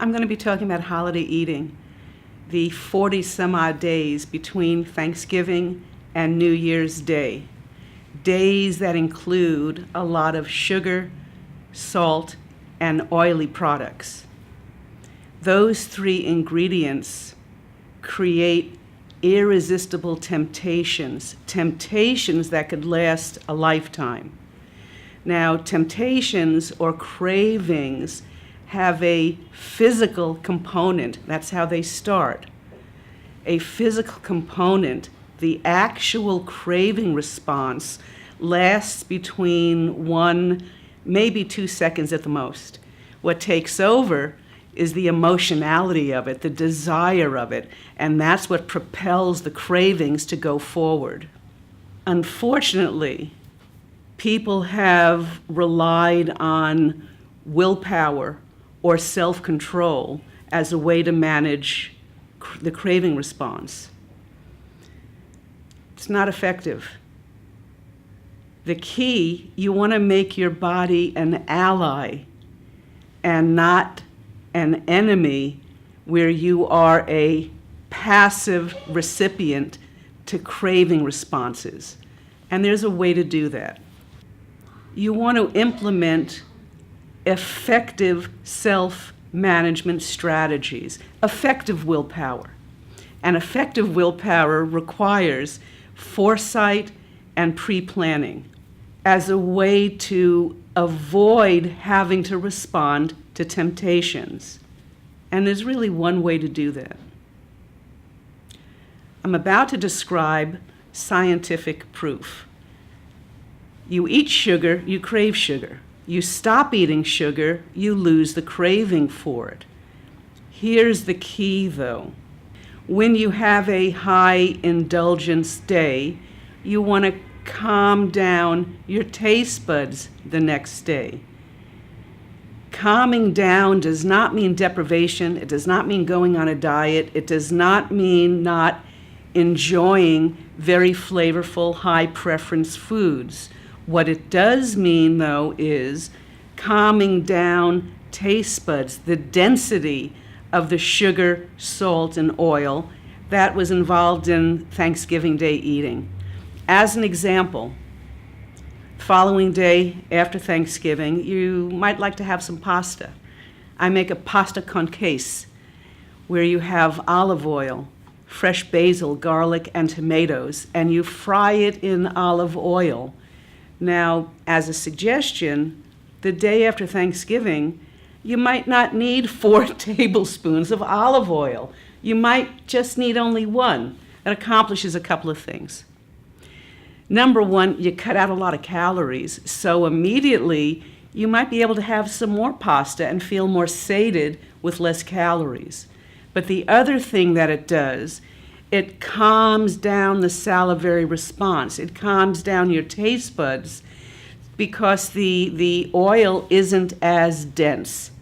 I'm going to be talking about holiday eating, the 40 some odd days between Thanksgiving and New Year's Day. Days that include a lot of sugar, salt, and oily products. Those three ingredients create irresistible temptations that could last a lifetime. Now, temptations or cravings have a physical component. That's how they start. A physical component, the actual craving response lasts between 1, maybe 2 seconds at the most. What takes over is the emotionality of it, the desire of it, and that's what propels the cravings to go forward. Unfortunately, people have relied on willpower or self-control as a way to manage the craving response. It's not effective. The key, you want to make your body an ally and not an enemy where you are a passive recipient to craving responses. And there's a way to do that. You want to implement effective self-management strategies, effective willpower. And effective willpower requires foresight and pre-planning as a way to avoid having to respond to temptations. And there's really one way to do that. I'm about to describe scientific proof. You eat sugar, you crave sugar. You stop eating sugar, you lose the craving for it. Here's the key, though. When you have a high indulgence day, you want to calm down your taste buds the next day. Calming down does not mean deprivation. It does not mean going on a diet. It does not mean not enjoying very flavorful, high preference foods. What it does mean, though, is calming down taste buds, the density of the sugar, salt, and oil that was involved in Thanksgiving Day eating. As an example, following day after Thanksgiving, you might like to have some pasta. I make a pasta con queso, where you have olive oil, fresh basil, garlic, and tomatoes, and you fry it in olive oil. Now, as a suggestion, the day after Thanksgiving, you might not need 4 tablespoons of olive oil. You might just need only 1. That accomplishes a couple of things. Number 1, you cut out a lot of calories, so immediately you might be able to have some more pasta and feel more sated with less calories. But the other thing that it does, it calms down the salivary response. It calms down your taste buds because the oil isn't as dense.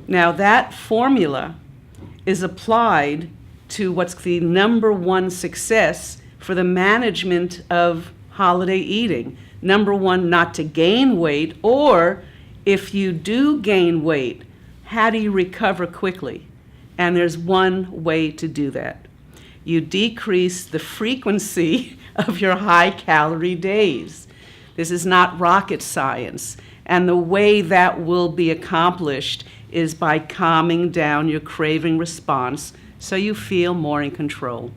Now that formula is applied to what's the number 1 success for the management of holiday eating. Number 1, not to gain weight, or if you do gain weight, how do you recover quickly? And there's one way to do that. You decrease the frequency of your high-calorie days. This is not rocket science. And the way that will be accomplished is by calming down your craving response so you feel more in control.